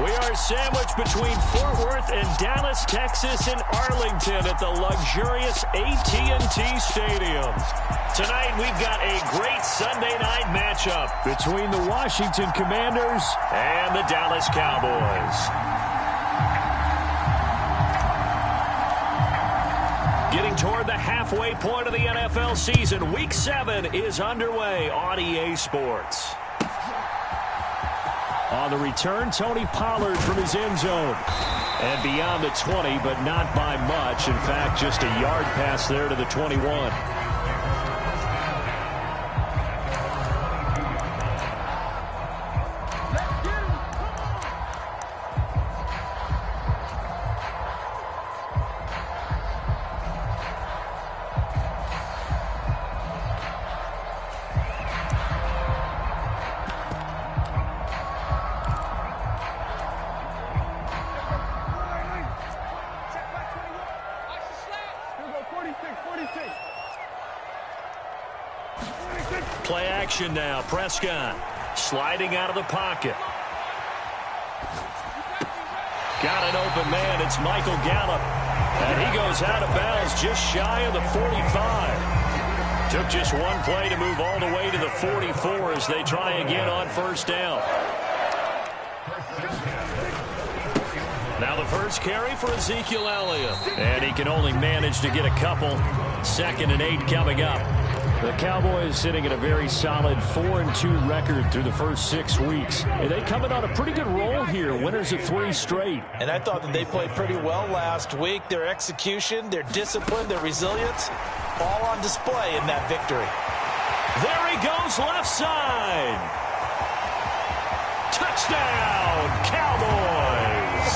We are sandwiched between Fort Worth and Dallas, Texas, and Arlington at the luxurious A-T&T Stadium. Tonight, we've got a great Sunday night matchup between the Washington Commanders and the Dallas Cowboys. Getting toward the halfway point of the NFL season, Week 7 is underway on EA Sports. On the return, Tony Pollard from his end zone. And beyond the 20, but not by much. In fact, just a yard pass there to the 21. Play action now. Prescott sliding out of the pocket. Got an open man. It's Michael Gallup. And he goes out of bounds just shy of the 45. Took just one play to move all the way to the 44 as they try again on first down. Now the first carry for Ezekiel Elliott. And he can only manage to get a couple. 2nd and 8 coming up. The Cowboys sitting at a very solid 4-2 record through the first 6 weeks. And they coming on a pretty good roll here, winners of 3 straight. And I thought that they played pretty well last week. Their execution, their discipline, their resilience, all on display in that victory. There he goes, left side. Touchdown, Cowboys.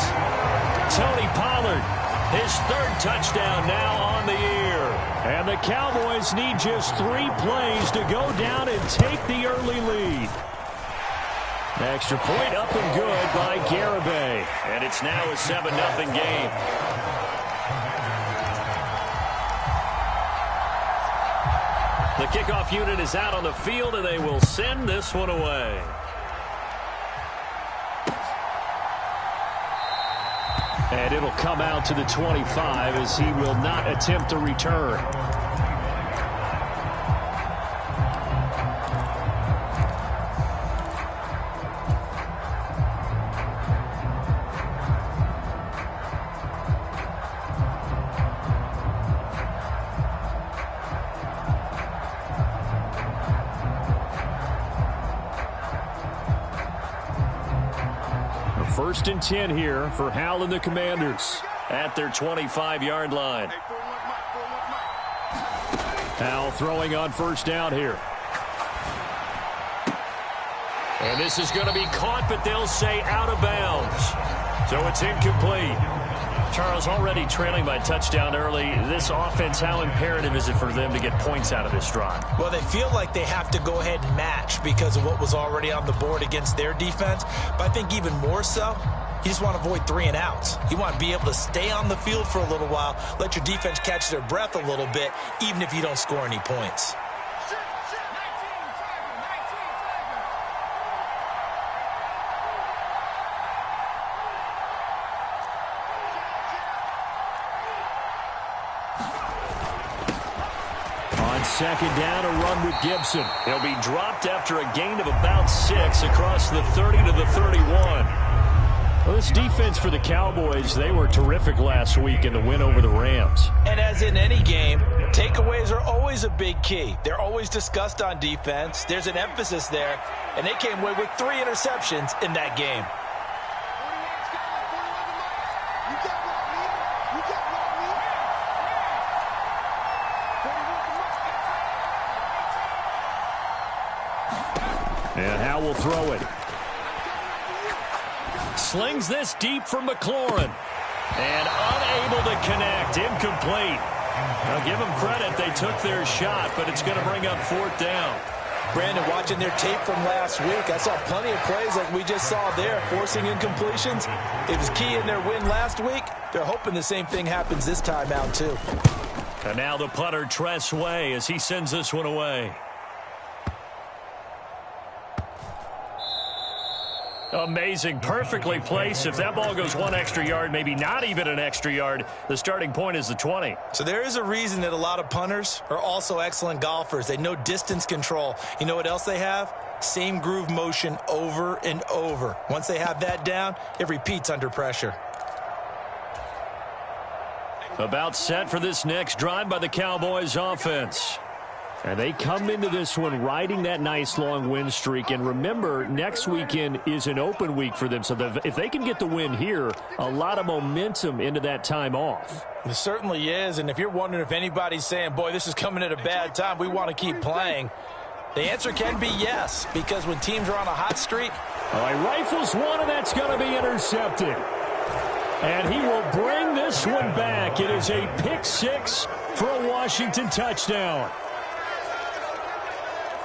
Tony Pollard, his 3rd touchdown now on the year. And the Cowboys need just 3 plays to go down and take the early lead. Extra point up and good by Garibay. And it's now a 7-0 game. The kickoff unit is out on the field, and they will send this one away. And it'll come out to the 25 as he will not attempt to return. First and 10 here for Hal and the Commanders at their 25-yard line. Hal throwing on first down here. And this is going to be caught, but they'll say out of bounds. So it's incomplete. Charles, already trailing by touchdown early. This offense, how imperative is it for them to get points out of this drive? Well, they feel like they have to go ahead and match because of what was already on the board against their defense. But I think even more so, you just want to avoid 3 and outs. You want to be able to stay on the field for a little while, let your defense catch their breath a little bit, even if you don't score any points. Second down, a run with Gibson. He'll be dropped after a gain of about 6 across the 30 to the 31. Well, this defense for the Cowboys, they were terrific last week in the win over the Rams. And as in any game, takeaways are always a big key. They're always discussed on defense. There's an emphasis there, and they came away with 3 interceptions in that game. And Hal will throw it. Slings this deep from McLaurin. And unable to connect. Incomplete. Now give them credit. They took their shot, but it's going to bring up 4th down. Brandon, watching their tape from last week, I saw plenty of plays like we just saw there, forcing incompletions. It was key in their win last week. They're hoping the same thing happens this time out, too. And now the punter, Tress Way, as he sends this one away. Amazing. Perfectly placed. If that ball goes one extra yard, maybe not even an extra yard, the starting point is the 20. So there is a reason that a lot of punters are also excellent golfers. They know distance control. You know what else they have? Same groove motion over and over. Once they have that down, it repeats under pressure. About set for this next drive by the Cowboys offense. And they come into this one riding that nice long win streak. And remember, next weekend is an open week for them. So if they can get the win here, a lot of momentum into that time off. It certainly is. And if you're wondering if anybody's saying, boy, this is coming at a bad time, we want to keep playing, the answer can be yes. Because when teams are on a hot streak. All right, rifles one, and that's going to be intercepted. And he will bring this one back. It is a pick six for a Washington touchdown.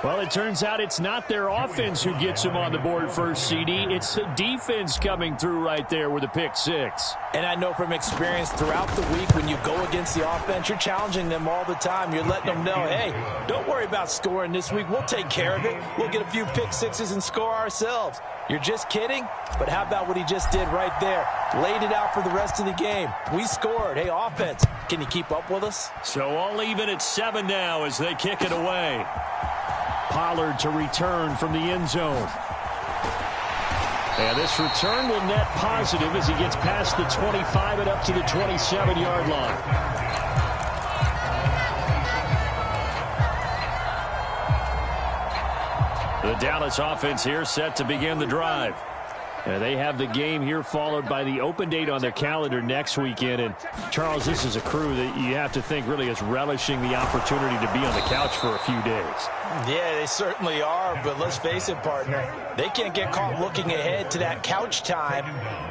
Well, it turns out it's not their offense who gets them on the board first, CD. It's the defense coming through right there with a pick six. And I know from experience throughout the week when you go against the offense, you're challenging them all the time. You're letting them know, hey, don't worry about scoring this week. We'll take care of it. We'll get a few pick sixes and score ourselves. You're just kidding? But how about what he just did right there? Laid it out for the rest of the game. We scored. Hey, offense, can you keep up with us? So all even at 7 now as they kick it away. Pollard to return from the end zone. And this return will net positive as he gets past the 25 and up to the 27-yard line. The Dallas offense here set to begin the drive. And they have the game here followed by the open date on their calendar next weekend. And, Charles, this is a crew that you have to think really is relishing the opportunity to be on the couch for a few days. Yeah, they certainly are. But let's face it, partner, they can't get caught looking ahead to that couch time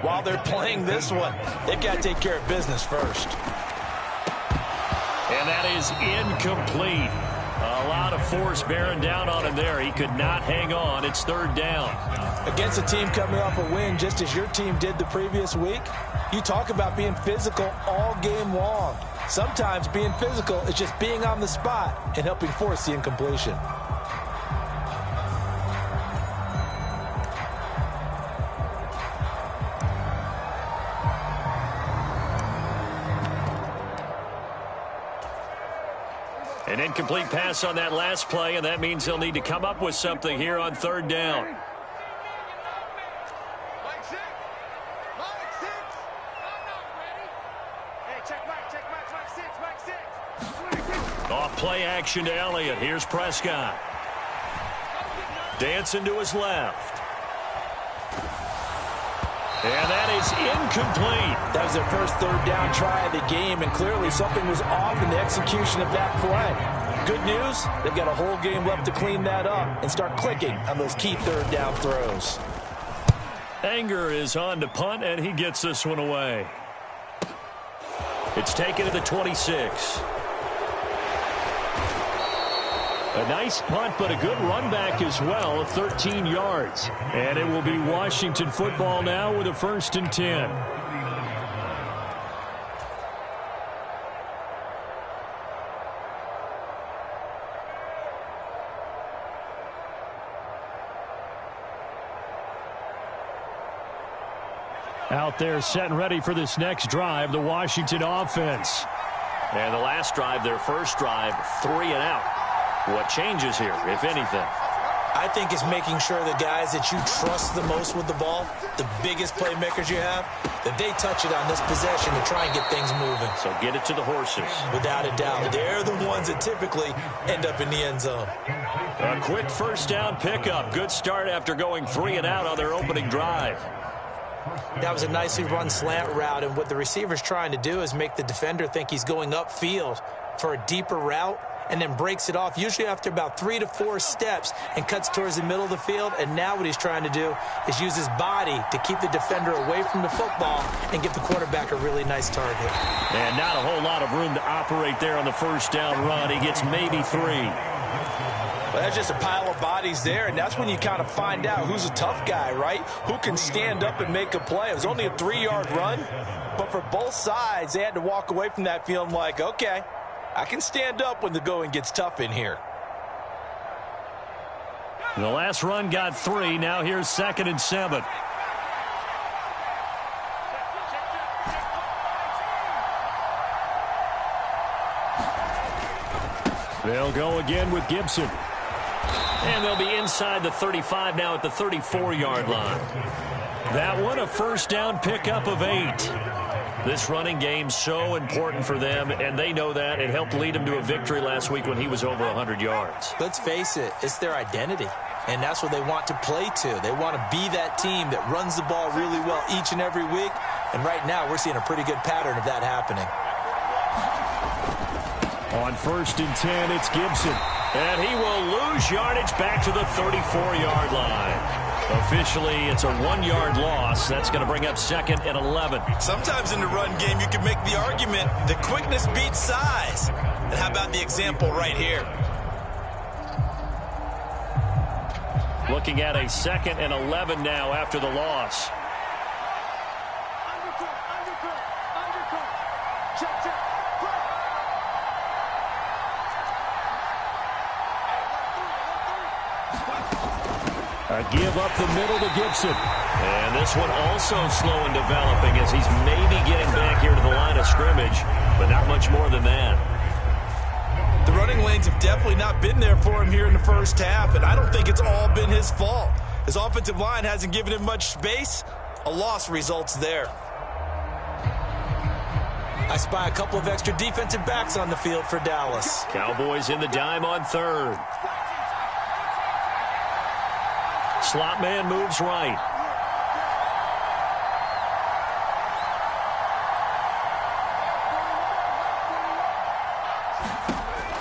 while they're playing this one. They've got to take care of business first. And that is incomplete. A lot of force bearing down on him there. He could not hang on. It's third down. Against a team coming off a win just as your team did the previous week, you talk about being physical all game long. Sometimes being physical is just being on the spot and helping force the incompletion. An incomplete pass on that last play, and that means they'll need to come up with something here on third down. Off play action to Elliott. Here's Prescott. Dancing to his left. And that is incomplete. That was their first third down try of the game, and clearly something was off in the execution of that play. Good news, they've got a whole game left to clean that up and start clicking on those key third down throws. Anger is on to punt, and he gets this one away. It's taken to the 26. A nice punt, but a good run back as well of 13 yards. And it will be Washington football now with a 1st and 10. Out there set and ready for this next drive, the Washington offense. And the last drive, their first drive, 3 and out. What changes here, if anything? I think it's making sure the guys that you trust the most with the ball, the biggest playmakers you have, that they touch it on this possession to try and get things moving. So get it to the horses. Without a doubt. They're the ones that typically end up in the end zone. A quick first down pickup. Good start after going 3 and out on their opening drive. That was a nicely run slant route, and what the receiver's trying to do is make the defender think he's going upfield for a deeper route, and then breaks it off, usually after about 3 to 4 steps, and cuts towards the middle of the field. And now what he's trying to do is use his body to keep the defender away from the football and give the quarterback a really nice target. And not a whole lot of room to operate there on the first down run. He gets maybe 3. Well, that's just a pile of bodies there, and that's when you kind of find out who's a tough guy, right? Who can stand up and make a play. It was only a 3-yard run, but for both sides, they had to walk away from that feeling like, okay, I can stand up when the going gets tough in here. The last run got 3. Now here's 2nd and 7. They'll go again with Gibson. And they'll be inside the 35 now at the 34-yard line. That one, a first down pickup of 8. This running game so important for them, and they know that. It helped lead them to a victory last week when he was over 100 yards. Let's face it, it's their identity, and that's what they want to play to. They want to be that team that runs the ball really well each and every week, and right now we're seeing a pretty good pattern of that happening. On 1st and 10, it's Gibson. And he will lose yardage back to the 34-yard line. Officially, it's a 1-yard loss. That's going to bring up 2nd and 11. Sometimes in the run game, you can make the argument that quickness beats size. And how about the example right here? Looking at a 2nd and 11 now after the loss. A give up the middle to Gibson. And this one also slow in developing as he's maybe getting back here to the line of scrimmage, but not much more than that. The running lanes have definitely not been there for him here in the first half, and I don't think it's all been his fault. His offensive line hasn't given him much space. A loss results there. I spy a couple of extra defensive backs on the field for Dallas. Cowboys in the dime on 3rd. Slot man moves right.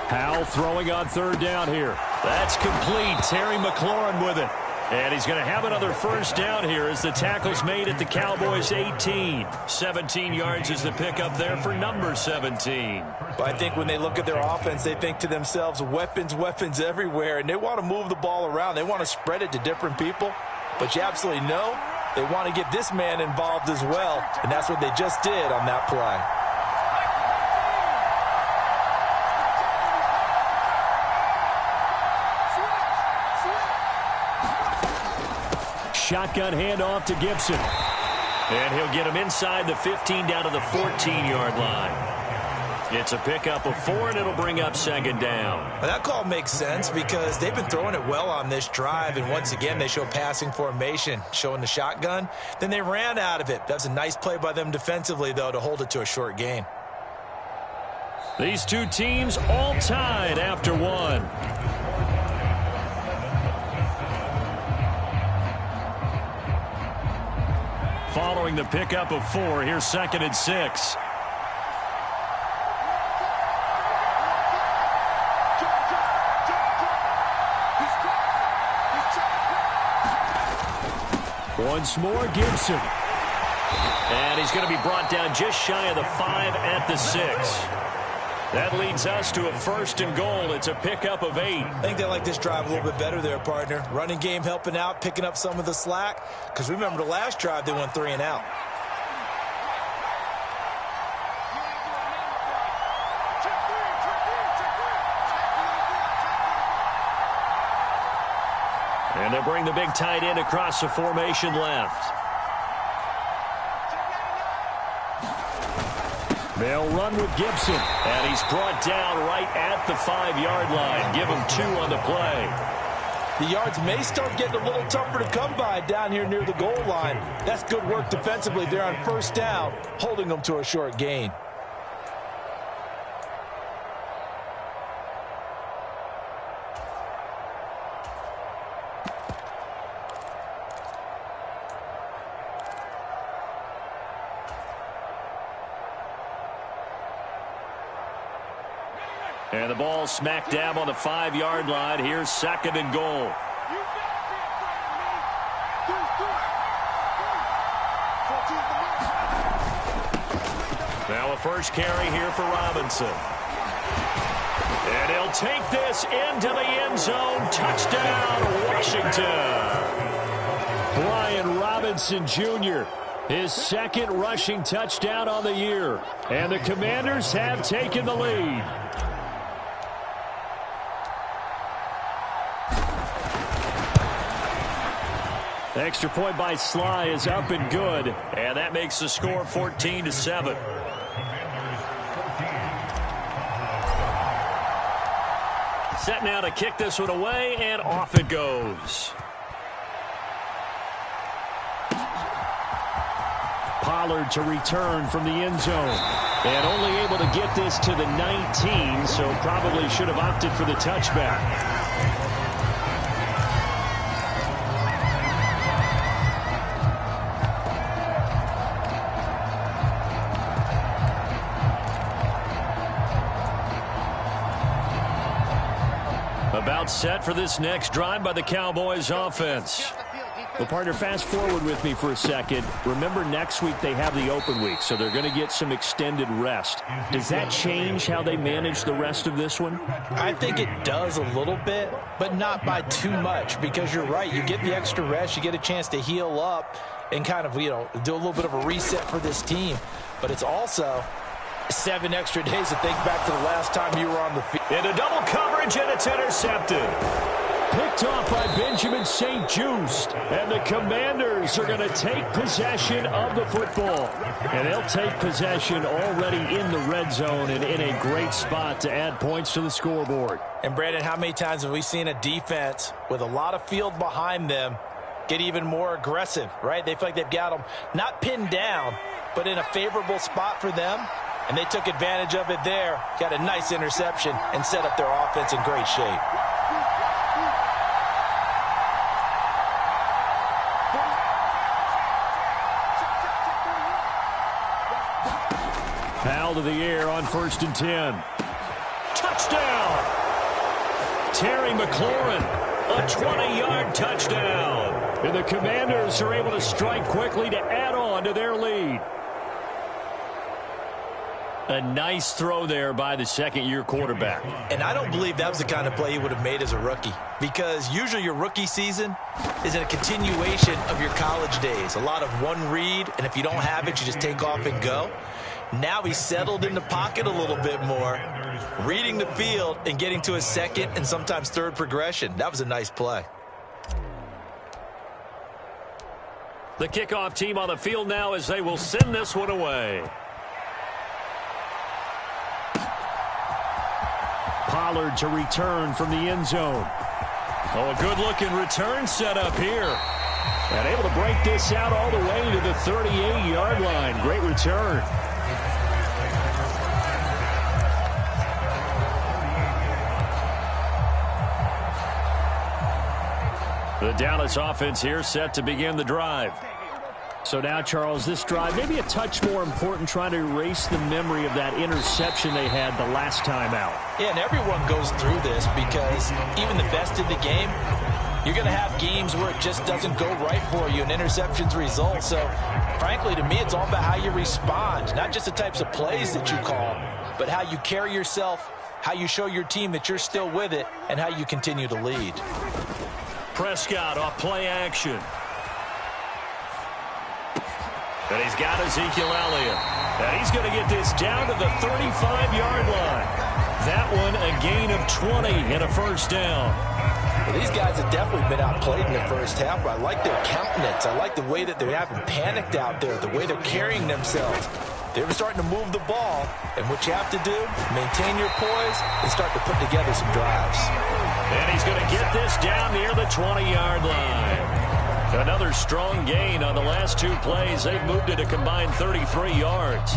Howell throwing on 3rd down here. That's complete. Terry McLaurin with it. And he's going to have another first down here as the tackle's made at the Cowboys' 18. 17 yards is the pickup there for number 17. But I think when they look at their offense, they think to themselves, weapons, weapons everywhere, and they want to move the ball around. They want to spread it to different people. But you absolutely know they want to get this man involved as well, and that's what they just did on that play. Shotgun handoff to Gibson. And he'll get him inside the 15 down to the 14-yard line. It's a pickup of 4, and it'll bring up 2nd down. Well, that call makes sense because they've been throwing it well on this drive, and once again they show passing formation, showing the shotgun. Then they ran out of it. That's a nice play by them defensively, though, to hold it to a short gain. These two teams all tied after 1. Following the pickup of 4, here's 2nd and 6. Once more, Gibson. And he's going to be brought down just shy of the 5 at the 6. That leads us to a 1st and goal. It's a pickup of 8. I think they like this drive a little bit better there, partner. Running game helping out, picking up some of the slack. Because remember, the last drive, they went 3 and out. And they'll bring the big tight end across the formation left. They'll run with Gibson. And he's brought down right at the 5-yard line. Give him 2 on the play. The yards may start getting a little tougher to come by down here near the goal line. That's good work defensively there on 1st down, holding them to a short gain. And the ball smack dab on the 5-yard line. Here's 2nd and goal. Now a first carry here for Robinson. And he'll take this into the end zone. Touchdown, Washington. Brian Robinson Jr., his 2nd rushing touchdown on the year. And the Commanders have taken the lead. Extra point by Sly is up and good, and that makes the score 14-7. Set now to kick this one away, and off it goes. Pollard to return from the end zone. And only able to get this to the 19, so probably should have opted for the touchback. About set for this next drive by the Cowboys offense. Well, partner, fast forward with me for a second. Remember, next week they have the open week, so they're going to get some extended rest. Does that change how they manage the rest of this one? I think it does a little bit, but not by too much, because you're right. You get the extra rest. You get a chance to heal up and kind of, do a little bit of a reset for this team. But it's also 7 extra days to think back to the last time you were on the field. Into double coverage, and it's intercepted. Picked off by Benjamin St-Juste. And the Commanders are going to take possession of the football. And they'll take possession already in the red zone and in a great spot to add points to the scoreboard. And, Brandon, how many times have we seen a defense with a lot of field behind them get even more aggressive, right? They feel like they've got them not pinned down, but in a favorable spot for them. And they took advantage of it there, got a nice interception, and set up their offense in great shape. Foul to the air on 1st and 10. Touchdown! Terry McLaurin, a 20-yard touchdown. And the Commanders are able to strike quickly to add on to their lead. A nice throw there by the second-year quarterback. And I don't believe that was the kind of play he would have made as a rookie, because usually your rookie season is a continuation of your college days. A lot of one read, and if you don't have it, you just take off and go. Now he's settled in the pocket a little bit more, reading the field and getting to his second and sometimes third progression. That was a nice play. The kickoff team on the field now as they will send this one away. Pollard to return from the end zone. Oh, a good-looking return set up here. And able to break this out all the way to the 38-yard line. Great return. The Dallas offense here set to begin the drive. So now, Charles, this drive maybe a touch more important, trying to erase the memory of that interception they had the last time out. Yeah, and everyone goes through this, because even the best in the game, you're going to have games where it just doesn't go right for you and interceptions result. So, frankly, to me, it's all about how you respond, not just the types of plays that you call, but how you carry yourself, how you show your team that you're still with it, and how you continue to lead. Prescott off play action. And he's got Ezekiel Elliott. And he's going to get this down to the 35-yard line. That one a gain of 20 and a first down. Well, these guys have definitely been outplayed in the first half. I like their countenance. I like the way that they haven't panicked out there, the way they're carrying themselves. They were starting to move the ball. And what you have to do, maintain your poise and start to put together some drives. And he's going to get this down near the 20-yard line. Another strong gain on the last 2 plays. They've moved it a combined 33 yards.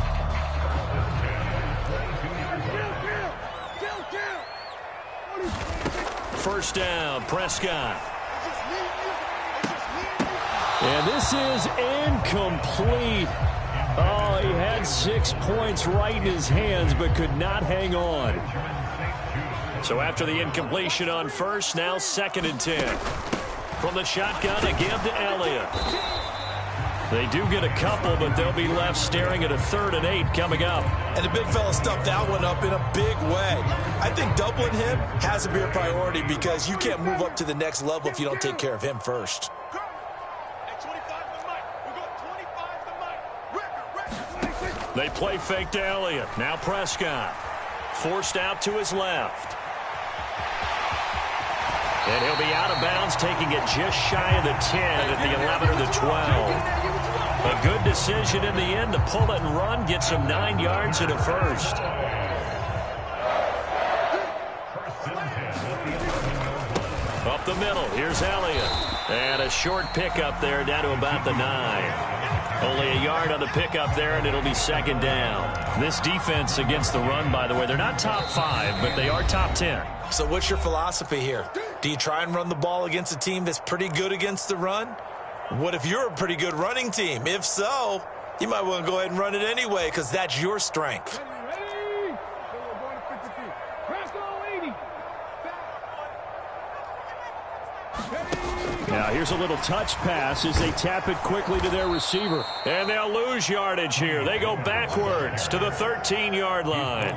First down, Prescott. And this is incomplete. Oh, he had 6 points right in his hands, but could not hang on. So after the incompletion on first, now 2nd and 10. From the shotgun, a give to Elliott. They do get a couple, but they'll be left staring at a 3rd and 8 coming up. And the big fella stuffed that one up in a big way. I think doubling him has to be a priority, because you can't move up to the next level if you don't take care of him first. They play fake to Elliott. Now Prescott. Forced out to his left. And he'll be out of bounds, taking it just shy of the 10 at the 11 or the 12. A good decision in the end to pull it and run, get some 9 yards and a first. Up the middle, here's Elliott. And a short pickup there down to about the 9. Only a yard on the pickup there, and it'll be second down. This defense against the run, by the way, they're not top 5, but they are top 10. So what's your philosophy here? Do you try and run the ball against a team that's pretty good against the run? What if you're a pretty good running team? If so, you might want to go ahead and run it anyway because that's your strength. Now here's a little touch pass as they tap it quickly to their receiver. And they'll lose yardage here. They go backwards to the 13-yard line.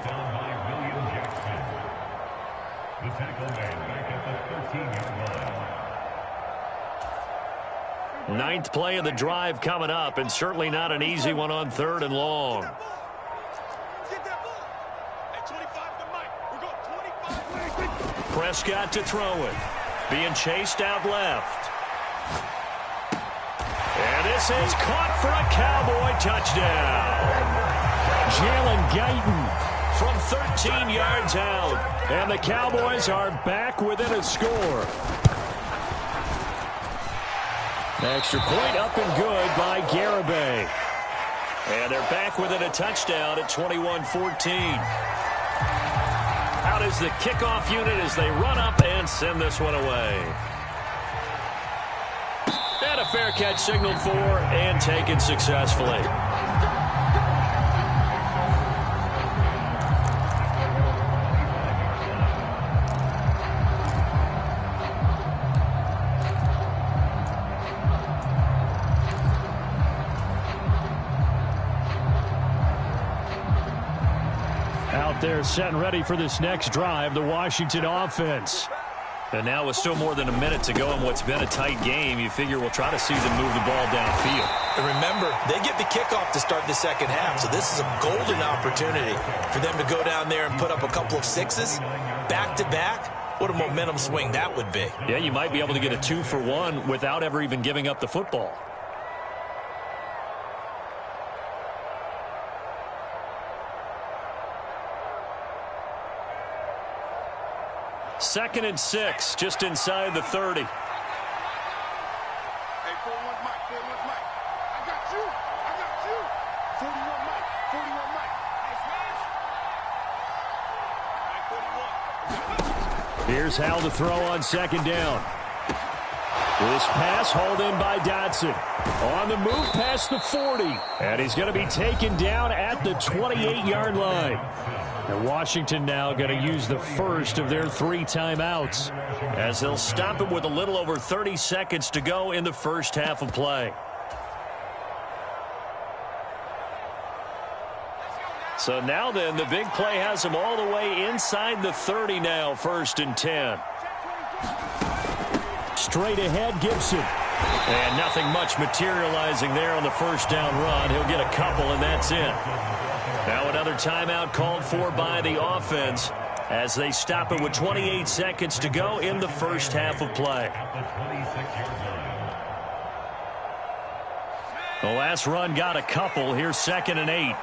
Ninth play of the drive coming up, and certainly not an easy one on 3rd and long. Prescott to throw it. Being chased out left. And this is caught for a Cowboy touchdown. Jalen Guyton from 13 yards out. And the Cowboys are back within a score. Extra point up and good by Garibay. And they're back within a touchdown at 21-14. Out is the kickoff unit as they run up and send this one away. And a fair catch signaled for and taken successfully. Out there set and ready for this next drive, the Washington offense. And now with still more than a minute to go in what's been a tight game, you figure we'll try to see them move the ball downfield. And remember, they get the kickoff to start the second half, so this is a golden opportunity for them to go down there and put up a couple of sixes back-to-back. What a momentum swing that would be. Yeah, you might be able to get a 2-for-1 without ever even giving up the football. Second and 6, just inside the 30. Hey, 4-1 Mike, 4-1 Mike. I got you. 41 Mike, 41 Mike. Hey, Smash. Mike 41. Here's Hal to throw on second down. This pass hauled in by Dotson. On the move past the 40. And he's going to be taken down at the 28-yard line. And Washington now going to use the first of their 3 timeouts as they'll stop it with a little over 30 seconds to go in the first half of play. So now then, the big play has them all the way inside the 30 now, 1st and 10. Straight ahead, Gibson. And nothing much materializing there on the first down run. He'll get a couple, and that's it. Now another timeout called for by the offense as they stop it with 28 seconds to go in the first half of play. The last run got a couple. Here's 2nd and 8.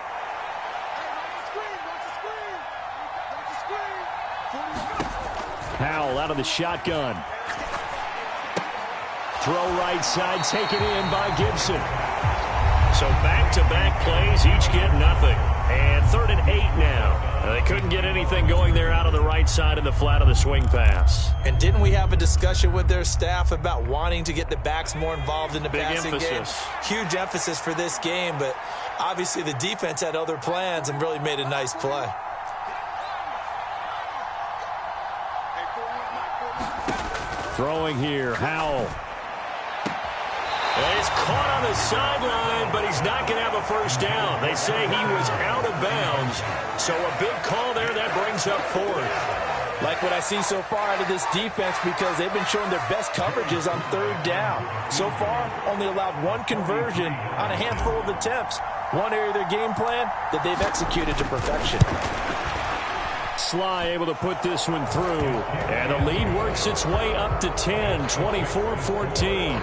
Howell out of the shotgun. Throw right side, taken in by Gibson. So back-to-back plays, each get nothing. And 3rd and 8 now. They couldn't get anything going there out of the right side of the flat of the swing pass. And didn't we have a discussion with their staff about wanting to get the backs more involved in the passing game? Huge emphasis for this game, but obviously the defense had other plans and really made a nice play. Throwing here, Howell. He's caught on the sideline, but he's not going to have a first down. They say he was out of bounds, so a big call there that brings up 4th. Like what I see so far out of this defense because they've been showing their best coverages on 3rd down. So far, only allowed 1 conversion on a handful of attempts. One area of their game plan that they've executed to perfection. Sly able to put this one through, and the lead works its way up to 10, 24-14.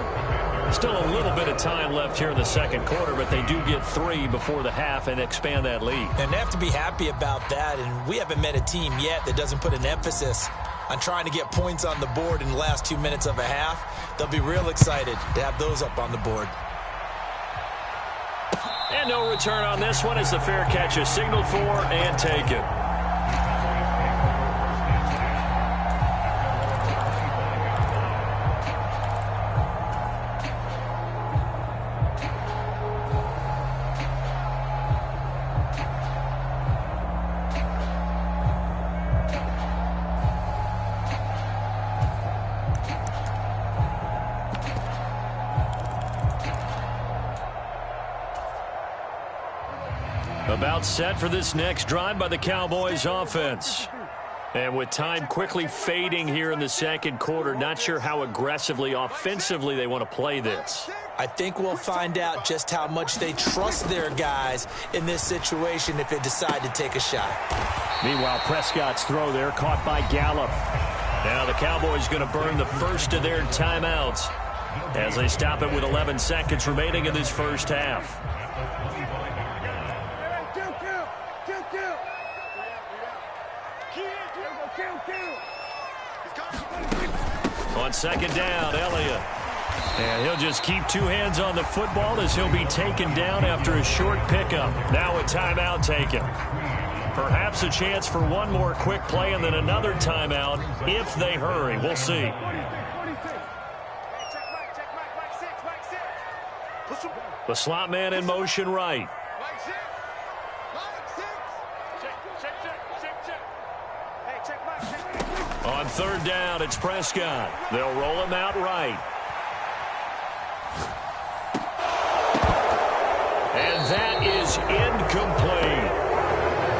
Still a little bit of time left here in the second quarter, but they do get 3 before the half and expand that lead. And they have to be happy about that, and we haven't met a team yet that doesn't put an emphasis on trying to get points on the board in the last 2 minutes of a half. They'll be real excited to have those up on the board. And no return on this one as the fair catch is signaled for and taken. About set for this next drive by the Cowboys offense. And with time quickly fading here in the second quarter, not sure how aggressively, offensively they want to play this. I think we'll find out just how much they trust their guys in this situation if they decide to take a shot. Meanwhile, Prescott's throw there caught by Gallup. Now the Cowboys going to burn the first of their timeouts as they stop it with 11 seconds remaining in this first half. On second down, Elliott. And he'll just keep two hands on the football as he'll be taken down after a short pickup. Now a timeout taken. Perhaps a chance for one more quick play and then another timeout if they hurry. We'll see. The slot man in motion right. On third down, it's Prescott. They'll roll him out right. And that is incomplete.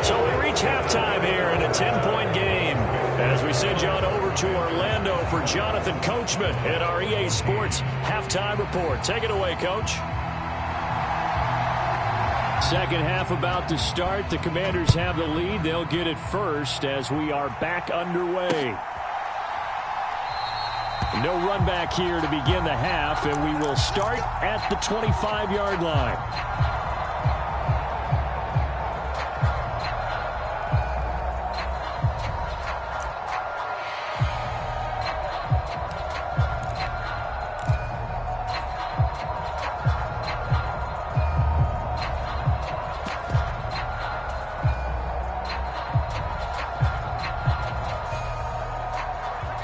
So we reach halftime here in a 10-point game as we send you on over to Orlando for Jonathan Coachman at our EA Sports Halftime Report. Take it away, Coach. Second half about to start. The Commanders have the lead. They'll get it first as we are back underway. No run back here to begin the half, and we will start at the 25-yard line.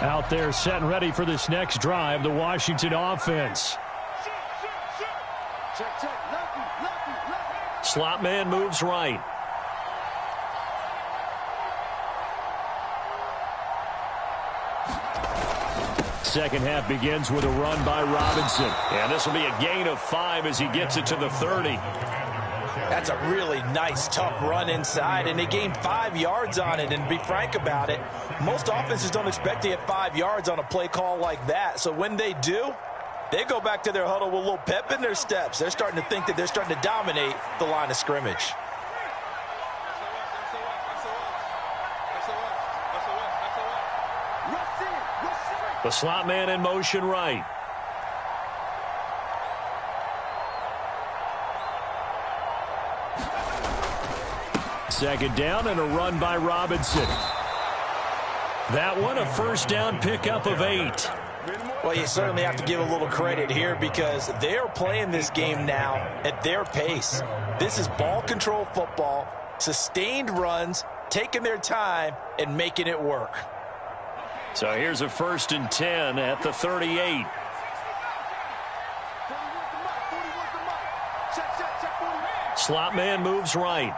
Out there set and ready for this next drive, the Washington offense. Slot man moves right. Second half begins with a run by Robinson. And this will be a gain of 5 as he gets it to the 30. That's a really nice, tough run inside, and they gained 5 yards on it. And to be frank about it, most offenses don't expect to get 5 yards on a play call like that. So when they do, they go back to their huddle with a little pep in their steps. They're starting to think that they're starting to dominate the line of scrimmage. The slot man in motion right. Second down and a run by Robinson. That one a first down pickup of 8. Well, you certainly have to give a little credit here because they're playing this game now at their pace. This is ball control football, sustained runs, taking their time and making it work. So here's a 1st and 10 at the 38. Slot man moves right.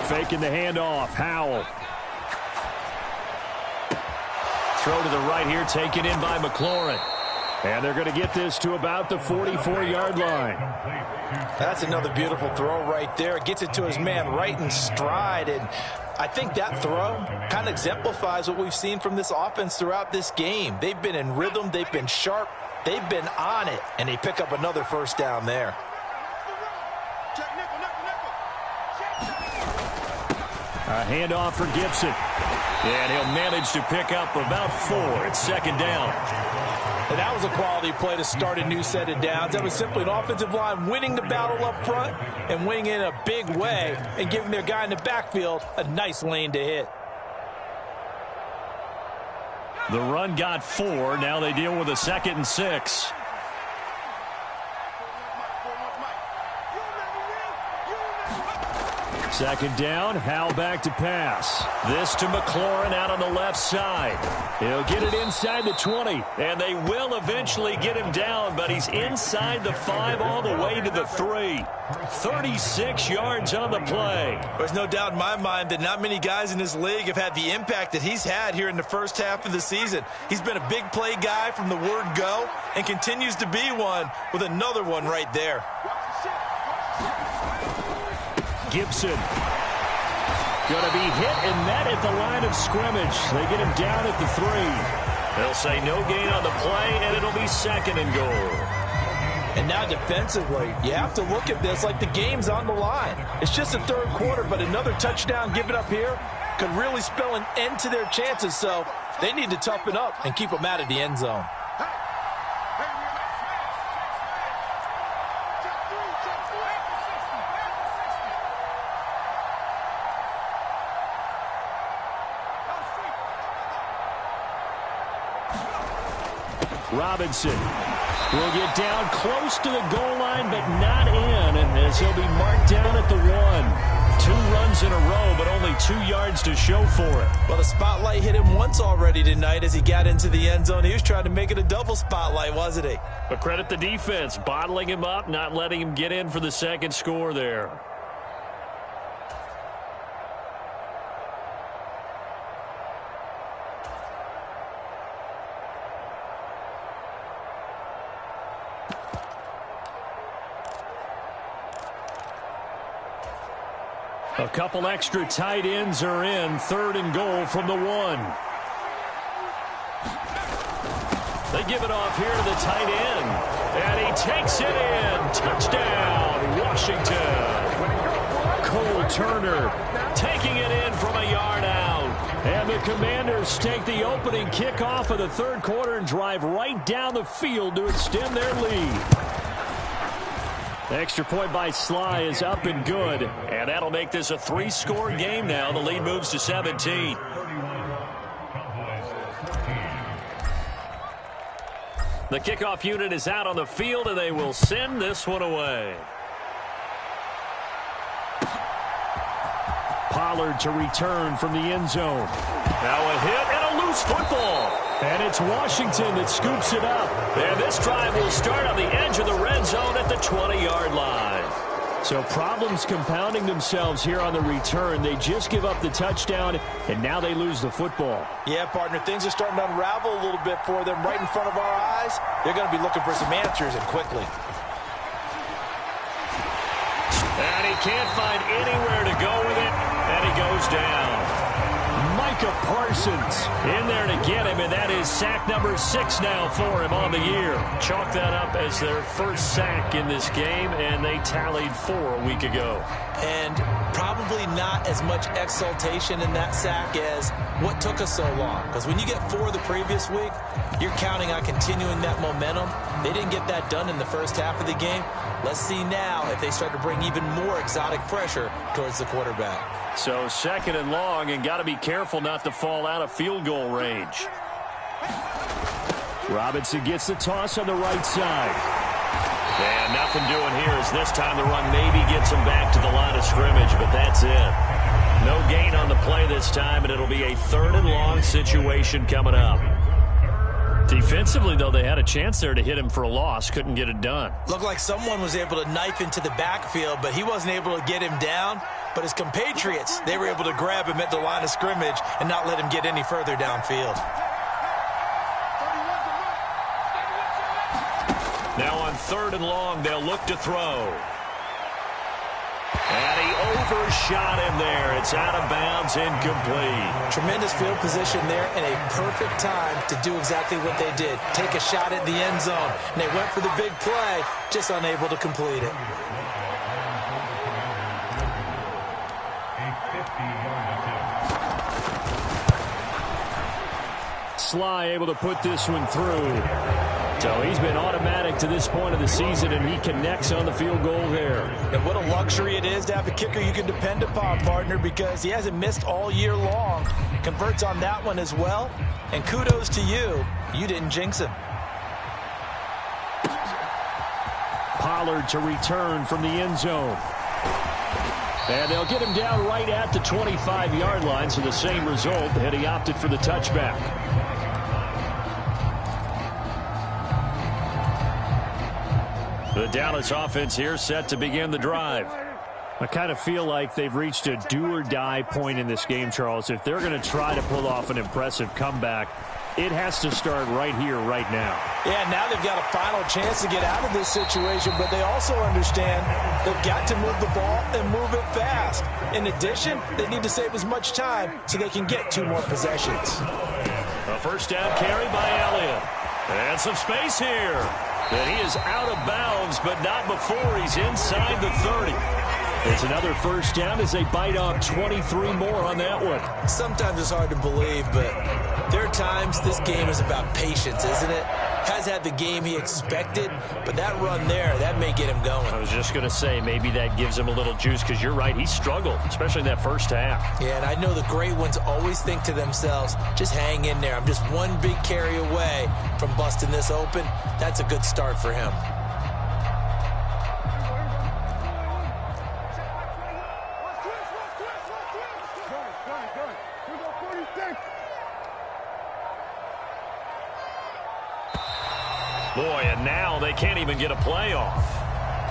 Faking the handoff. Howell. Throw to the right here, taken in by McLaurin. And they're going to get this to about the 44-yard line. That's another beautiful throw right there. Gets it to his man right in stride. And I think that throw kind of exemplifies what we've seen from this offense throughout this game. They've been in rhythm. They've been sharp. They've been on it. And they pick up another first down there. A handoff for Gibson. And he'll manage to pick up about 4. It's second down. And that was a quality play to start a new set of downs. That was simply an offensive line winning the battle up front and winning in a big way and giving their guy in the backfield a nice lane to hit. The run got 4. Now they deal with a 2nd and 6. Second down, Howell back to pass. This to McLaurin out on the left side. He'll get it inside the 20, and they will eventually get him down, but he's inside the 5 all the way to the 3. 36 yards on the play. There's no doubt in my mind that not many guys in this league have had the impact that he's had here in the first half of the season. He's been a big play guy from the word go and continues to be one with another one right there. Gibson going to be hit and met at the line of scrimmage. They get him down at the 3. They'll say no gain on the play, and it'll be 2nd and goal. And now defensively, you have to look at this like the game's on the line. It's just the 3rd quarter, but another touchdown given up here could really spell an end to their chances. So they need to toughen up and keep them out of the end zone. Robinson will get down close to the goal line, but not in, as he'll be marked down at the 1. 2 runs in a row, but only 2 yards to show for it. Well, the spotlight hit him once already tonight as he got into the end zone. He was trying to make it a double spotlight, wasn't he? But credit the defense, bottling him up, not letting him get in for the 2nd score there. A couple extra tight ends are in. 3rd and goal from the 1. They give it off here to the tight end. And he takes it in. Touchdown, Washington. Cole Turner taking it in from a yard out. And the Commanders take the opening kickoff of the 3rd quarter and drive right down the field to extend their lead. The extra point by Sly is up and good, and that'll make this a 3-score game now. The lead moves to 17. The kickoff unit is out on the field, and they will send this one away. Pollard to return from the end zone. Now a hit and a loose football. And it's Washington that scoops it up. And this drive will start on the edge of the red zone at the 20-yard line. So problems compounding themselves here on the return. They just give up the touchdown, and now they lose the football. Yeah, partner, things are starting to unravel a little bit for them right in front of our eyes. They're going to be looking for some answers, and quickly. And he can't find anywhere to go with it, and he goes down. Micah Parsons in there to get him, and that is sack number 6 now for him on the year. Chalk that up as their first sack in this game, and they tallied 4 a week ago. And probably not as much exultation in that sack as what took us so long. Because when you get 4 the previous week, you're counting on continuing that momentum. They didn't get that done in the first half of the game. Let's see now if they start to bring even more exotic pressure towards the quarterback. So 2nd and long, and got to be careful not to fall out of field goal range. Robinson gets the toss on the right side. And nothing doing here as this time the run maybe gets him back to the line of scrimmage, but that's it. No gain on the play this time, and it'll be a 3rd and long situation coming up. Defensively, though, they had a chance there to hit him for a loss. Couldn't get it done. Looked like someone was able to knife into the backfield, but he wasn't able to get him down. But his compatriots, they were able to grab him at the line of scrimmage and not let him get any further downfield. Now on 3rd and long, they'll look to throw. And he overshot him there. It's out of bounds, incomplete. Tremendous field position there and a perfect time to do exactly what they did. Take a shot at the end zone. And they went for the big play, just unable to complete it. Sly able to put this one through. So he's been automatic to this point of the season, and he connects on the field goal there. And what a luxury it is to have a kicker you can depend upon, partner, because he hasn't missed all year long. Converts on that one as well. And kudos to you. You didn't jinx him. Pollard to return from the end zone. And they'll get him down right at the 25-yard line, so the same result, and he opted for the touchback. The Dallas offense here set to begin the drive. I kind of feel like they've reached a do-or-die point in this game, Charles. If they're going to try to pull off an impressive comeback, it has to start right here, right now. Yeah, now they've got a final chance to get out of this situation, but they also understand they've got to move the ball and move it fast. In addition, they need to save as much time so they can get 2 more possessions. A first down carry by Elliott. And some space here. And he is out of bounds, but not before he's inside the 30. It's another first down as they bite off 23 more on that one. Sometimes it's hard to believe, but there are times this game is about patience, isn't it? Has had the game he expected, but that run there, that may get him going. I was just going to say, maybe that gives him a little juice, because you're right, he struggled, especially in that first half. Yeah, and I know the great ones always think to themselves, just hang in there. I'm just one big carry away from busting this open. That's a good start for him. Boy, and now they can't even get a play off.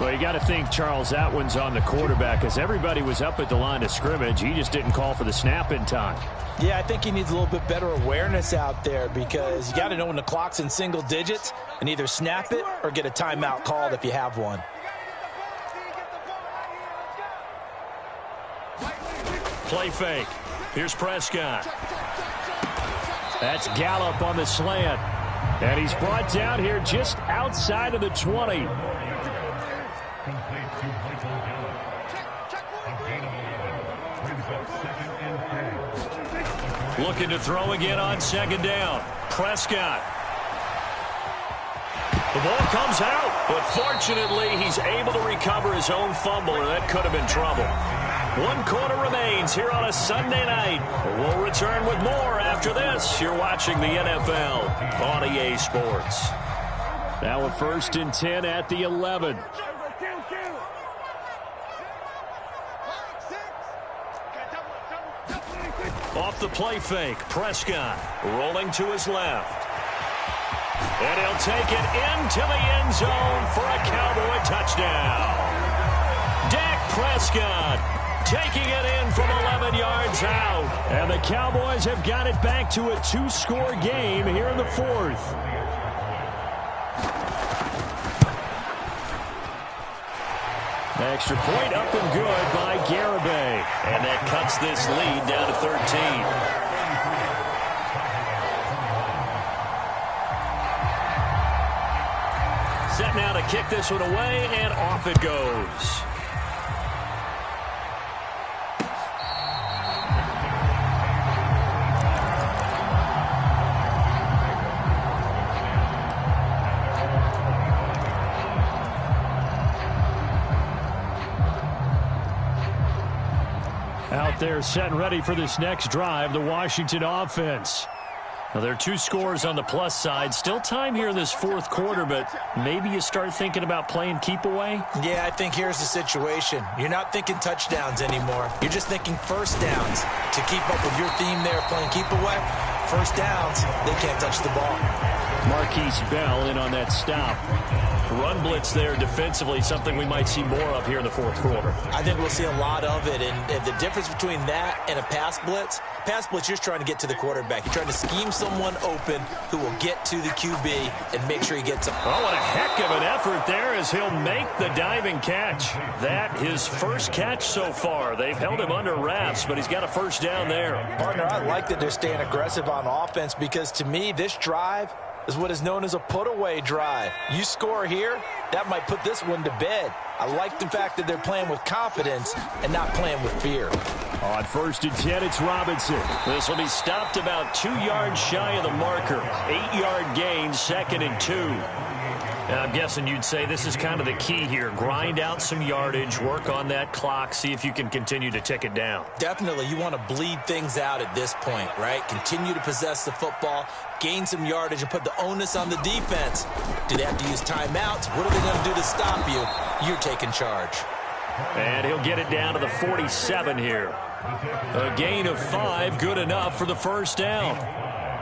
Well, you got to think, Charles, that one's on the quarterback, as everybody was up at the line of scrimmage. He just didn't call for the snap in time. Yeah, I think he needs a little bit better awareness out there, because you got to know when the clock's in single digits and either snap it or get a timeout called if you have one. Play fake. Here's Prescott. That's Gallup on the slant. And he's brought down here just outside of the 20. Looking to throw again on second down. Prescott. The ball comes out, but fortunately he's able to recover his own fumble, or that could have been trouble. 1 quarter remains here on a Sunday night. We'll return with more after this. You're watching the NFL on EA Sports. Now a 1st and 10 at the 11. Off the play fake, Prescott rolling to his left. And he'll take it into the end zone for a Cowboy touchdown. Dak Prescott taking it in from 11 yards out. And the Cowboys have got it back to a 2-score game here in the 4th. Extra point up and good by Garibay. And that cuts this lead down to 13. Set now to kick this one away, and off it goes. Out there set and ready for this next drive, the Washington offense. Now, there are 2 scores on the plus side. Still time here in this 4th quarter, but maybe you start thinking about playing keep away? Yeah, I think here's the situation. You're not thinking touchdowns anymore. You're just thinking first downs. To keep up with your theme there, playing keep away, first downs, they can't touch the ball. Marquise Bell in on that stop. Run blitz there defensively, something we might see more of here in the 4th quarter. I think we'll see a lot of it, and the difference between that and a pass blitz, you're just trying to get to the quarterback. You're trying to scheme someone open who will get to the QB and make sure he gets him. Oh, what a heck of an effort there as he'll make the diving catch. That his first catch so far. They've held him under wraps, but he's got a first down there. Partner, I like that they're staying aggressive on offense, because to me, this drive, is what is known as a put-away drive. You score here, that might put this one to bed. I like the fact that they're playing with confidence and not playing with fear. On 1st and 10, it's Robinson. This will be stopped about 2 yards shy of the marker. 8-yard gain, 2nd and 2. I'm guessing you'd say this is kind of the key here. Grind out some yardage, work on that clock, see if you can continue to tick it down. Definitely, you want to bleed things out at this point, right? Continue to possess the football, gain some yardage, and put the onus on the defense. Do they have to use timeouts? What are they going to do to stop you? You're taking charge. And he'll get it down to the 47 here. A gain of 5, good enough for the first down.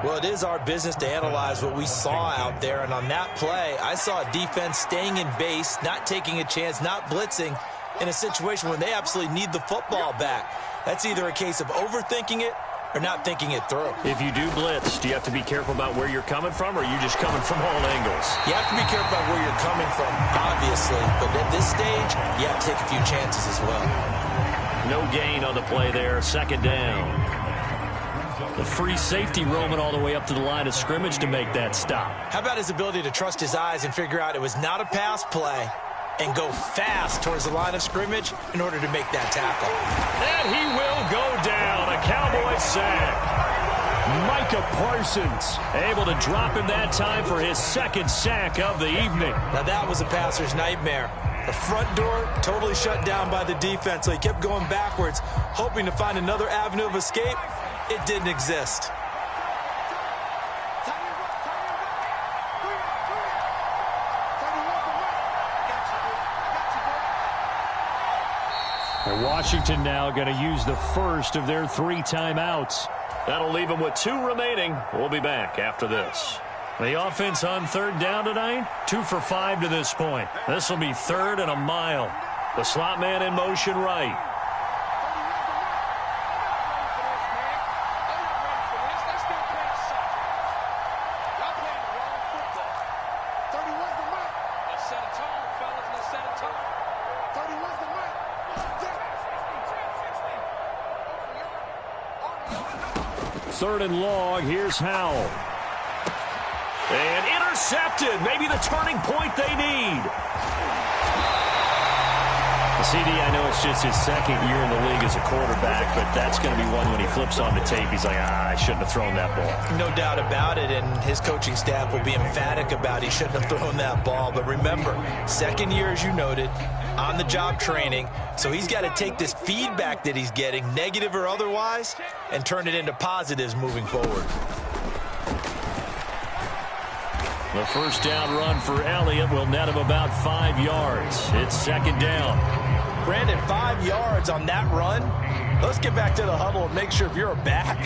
Well, it is our business to analyze what we saw out there, and on that play, I saw a defense staying in base, not taking a chance, not blitzing, in a situation where they absolutely need the football back. That's either a case of overthinking it or not thinking it through. If you do blitz, do you have to be careful about where you're coming from, or are you just coming from all angles? You have to be careful about where you're coming from, obviously, but at this stage, you have to take a few chances as well. No gain on the play there, 2nd down. The free safety roaming all the way up to the line of scrimmage to make that stop. How about his ability to trust his eyes and figure out it was not a pass play and go fast towards the line of scrimmage in order to make that tackle. And he will go down. A Cowboy sack. Micah Parsons able to drop him that time for his 2nd sack of the evening. Now that was a passer's nightmare. The front door totally shut down by the defense, so he kept going backwards, hoping to find another avenue of escape. It didn't exist. And Washington now going to use the first of their 3 timeouts. That'll leave them with 2 remaining. We'll be back after this. The offense on 3rd down tonight, 2 for 5 to this point. This will be 3rd and a mile. The slot man in motion right. Third and long, here's Howell. And intercepted, maybe the turning point they need. CD, I know it's just his 2nd year in the league as a quarterback, but that's going to be one when he flips on the tape, he's like, I shouldn't have thrown that ball. No doubt about it, and his coaching staff will be emphatic about he shouldn't have thrown that ball. But remember, 2nd year, as you noted, on-the-job training, so he's got to take this feedback that he's getting, negative or otherwise, and turn it into positives moving forward. The first down run for Elliott will net him about 5 yards. It's 2nd down. Brandon, 5 yards on that run. Let's get back to the huddle and make sure if you're a back,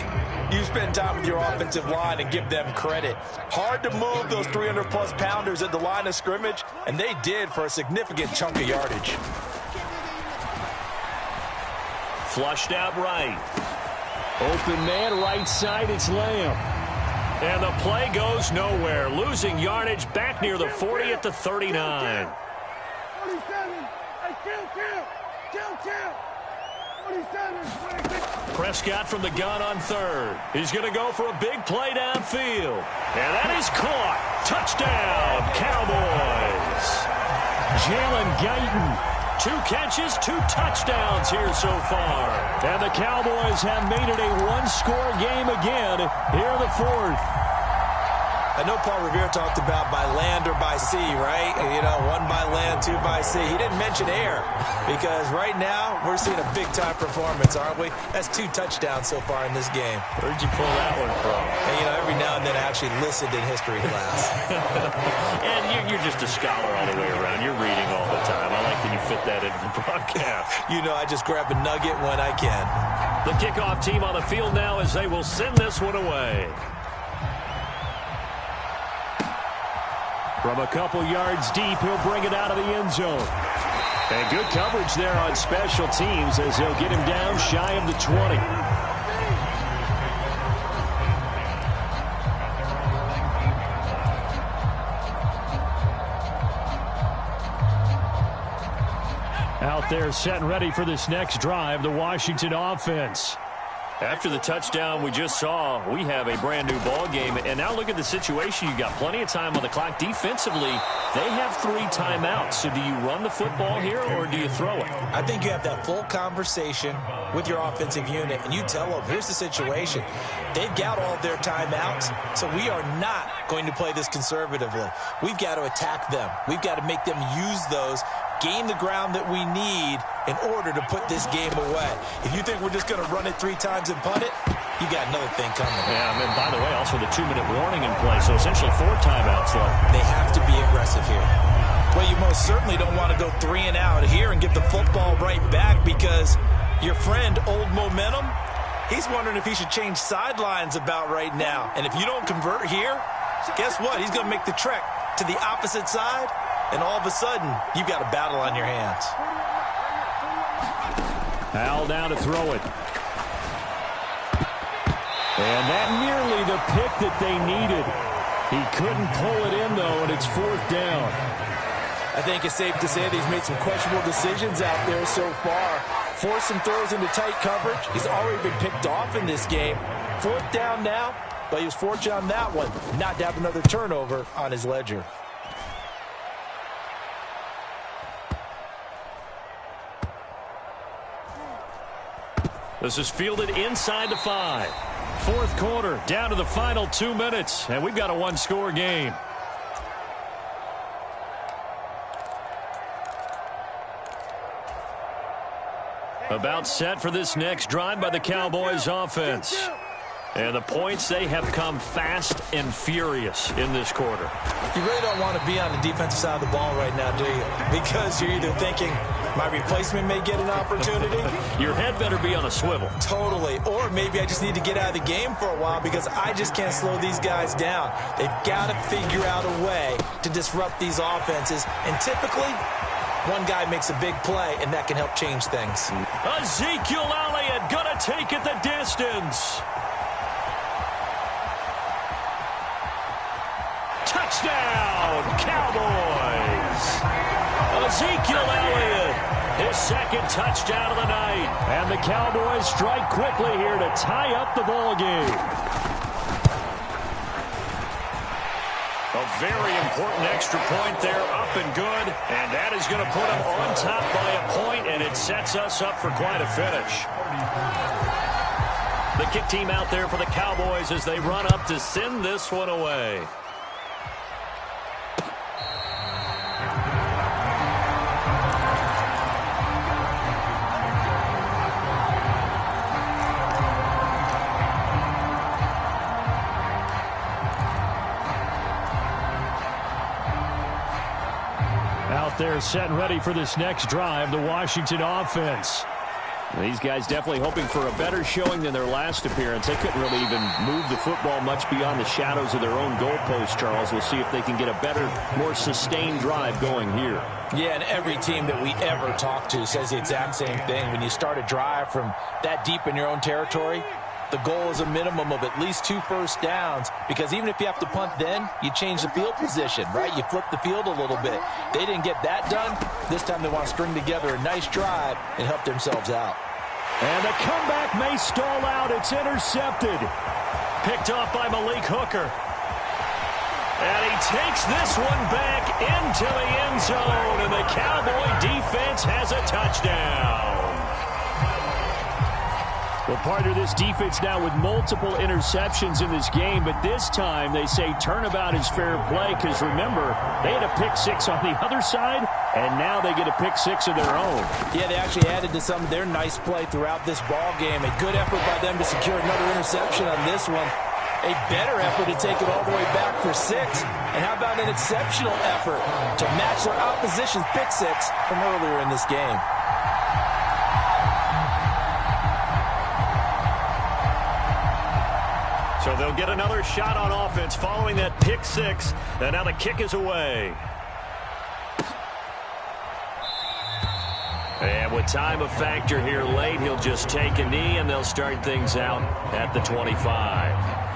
you spend time with your offensive line and give them credit. Hard to move those 300-plus pounders at the line of scrimmage, and they did for a significant chunk of yardage. Flushed out right. Open man, right side, it's Lamb. And the play goes nowhere. Losing yardage back near the 40 at the 39. 47. Kill. 47. Prescott from the gun on 3rd. He's going to go for a big play downfield. And that is caught. Touchdown, Cowboys. Jalen Guyton. 2 catches, 2 touchdowns here so far. And the Cowboys have made it a 1-score game again here in the 4th. I know Paul Revere talked about by land or by sea, right? You know, 1 by land, 2 by sea. He didn't mention air because right now we're seeing a big-time performance, aren't we? That's 2 touchdowns so far in this game. Where'd you pull that one from? And, you know, every now and then I actually listened in history class. And you're just a scholar all the way around. You're reading all the time. I like that you fit that into the broadcast. You know, I just grab a nugget when I can. The kickoff team on the field now as they will send this one away. From a couple yards deep, he'll bring it out of the end zone. And good coverage there on special teams as he'll get him down shy of the 20. Out there set and ready for this next drive, the Washington offense. After the touchdown we just saw, we have a brand new ball game. And now look at the situation. You got plenty of time on the clock. Defensively, they have 3 timeouts. So do you run the football here or do you throw it? I think you have that full conversation with your offensive unit, and you tell them, here's the situation. They've got all their timeouts, so we are not going to play this conservatively. We've got to attack them. We've got to make them use those, gain the ground that we need in order to put this game away. If you think we're just going to run it 3 times and punt it, you got another thing coming. Yeah, and by the way, also the 2-minute warning in play, so essentially 4 timeouts left. They have to be aggressive here. Well, you most certainly don't want to go 3 and out here and get the football right back, because your friend, Old Momentum, he's wondering if he should change sidelines about right now. And if you don't convert here, guess what? He's going to make the trek to the opposite side, and all of a sudden, you've got a battle on your hands. Al now to throw it. And that nearly the pick that they needed. He couldn't pull it in, though, and it's 4th down. I think it's safe to say that he's made some questionable decisions out there so far. Forced some throws into tight coverage. He's already been picked off in this game. 4th down now, but he was fortunate on that one not to have another turnover on his ledger. This is fielded inside the 5. 4th quarter, down to the final 2 minutes, and we've got a 1-score game. About set for this next drive by the Cowboys offense. And the points, they have come fast and furious in this quarter. You really don't want to be on the defensive side of the ball right now, do you? Because you're either thinking, my replacement may get an opportunity. Your head better be on a swivel. Totally. Or maybe I just need to get out of the game for a while because I just can't slow these guys down. They've got to figure out a way to disrupt these offenses. And typically, one guy makes a big play, and that can help change things. Ezekiel Elliott gonna take it the distance. Touchdown, Cowboys! Ezekiel Elliott, his 2nd touchdown of the night. And the Cowboys strike quickly here to tie up the ball game. A very important extra point there, up and good. And that is going to put them on top by a point, and it sets us up for quite a finish. The kick team out there for the Cowboys as they run up to send this one away. They're set and ready for this next drive, the Washington offense. These guys definitely hoping for a better showing than their last appearance. They couldn't really even move the football much beyond the shadows of their own goalpost, Charles. We'll see if they can get a better, more sustained drive going here. Yeah, and every team that we ever talk to says the exact same thing. When you start a drive from that deep in your own territory, the goal is a minimum of at least 2 first downs, because even if you have to punt then, you change the field position, right? You flip the field a little bit. They didn't get that done. This time they want to string together a nice drive and help themselves out. And the comeback may stall out. It's intercepted. Picked off by Malik Hooker. And he takes this one back into the end zone, and the Cowboy defense has a touchdown. Well, partner, this defense now with multiple interceptions in this game, but this time they say turnabout is fair play, because remember, they had a pick-6 on the other side, and now they get a pick-6 of their own. Yeah, they actually added to some of their nice play throughout this ball game. A good effort by them to secure another interception on this one. A better effort to take it all the way back for 6. And how about an exceptional effort to match their opposition's pick-6 from earlier in this game? So they'll get another shot on offense following that pick-6, and now the kick is away. And with time a factor here late, he'll just take a knee, and they'll start things out at the 25.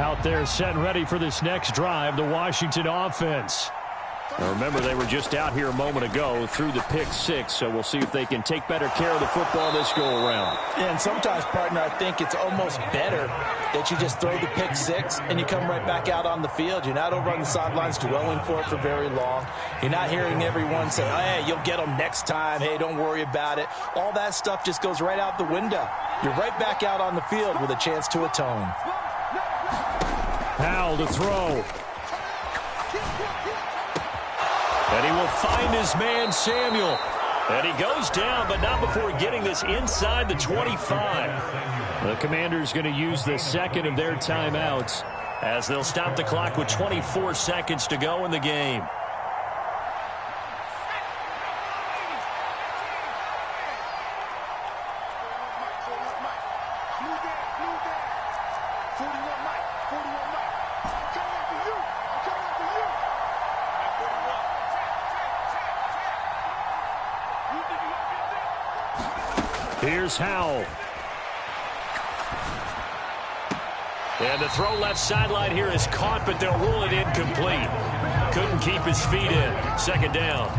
Out there set and ready for this next drive, the Washington offense. Now remember, they were just out here a moment ago through the pick six, so we'll see if they can take better care of the football this go-around. And sometimes, partner, I think it's almost better that you just throw the pick six and you come right back out on the field. You're not over on the sidelines dwelling for it for very long. You're not hearing everyone say, hey, you'll get them next time. Hey, don't worry about it. All that stuff just goes right out the window. You're right back out on the field with a chance to atone. Powell to throw. And he will find his man, Samuel. And he goes down, but not before getting this inside the 25. The Commanders going to use the second of their timeouts as they'll stop the clock with 24 seconds to go in the game. Here's Howell. And the throw left sideline here is caught, but they'll rule it incomplete. Couldn't keep his feet in. Second down.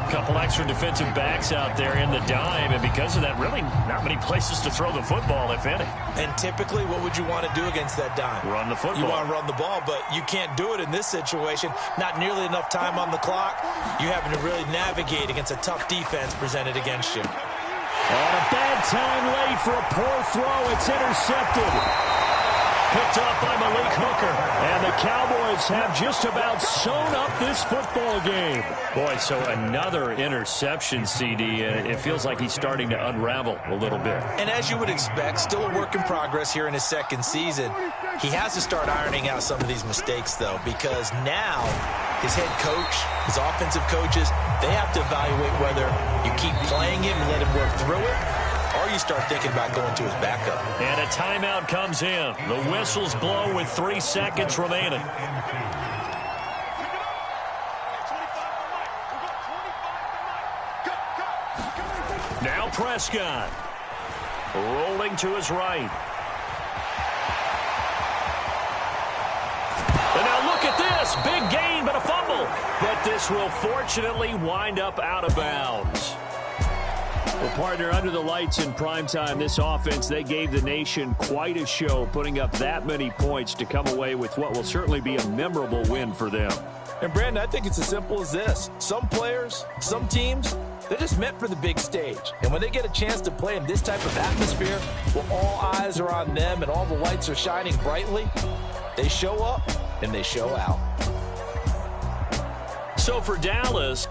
A couple extra defensive backs out there in the dime, and because of that, really not many places to throw the football, if any. And typically, what would you want to do against that dime? Run the football. You want to run the ball, but you can't do it in this situation. Not nearly enough time on the clock. You're having to really navigate against a tough defense presented against you. On a bad time late for a poor throw. It's intercepted. Picked off by Malik Hooker. And the Cowboys have just about sewn up this football game. Boy, so another interception, CD. It feels like he's starting to unravel a little bit. And as you would expect, still a work in progress here in his second season. He has to start ironing out some of these mistakes, though, because now his head coach, his offensive coaches, they have to evaluate whether you keep playing him and let him work through it, or you start thinking about going to his backup. And a timeout comes in. The whistles blow with 3 seconds remaining. Now Prescott. Rolling to his right. And now look at this. Big gain, but a fumble. But this will fortunately wind up out of bounds. Well, partner, under the lights in primetime, this offense, they gave the nation quite a show, putting up that many points to come away with what will certainly be a memorable win for them. And, Brandon, I think it's as simple as this. Some players, some teams, they're just meant for the big stage. And when they get a chance to play in this type of atmosphere, where all eyes are on them and all the lights are shining brightly, they show up and they show out. So for Dallas,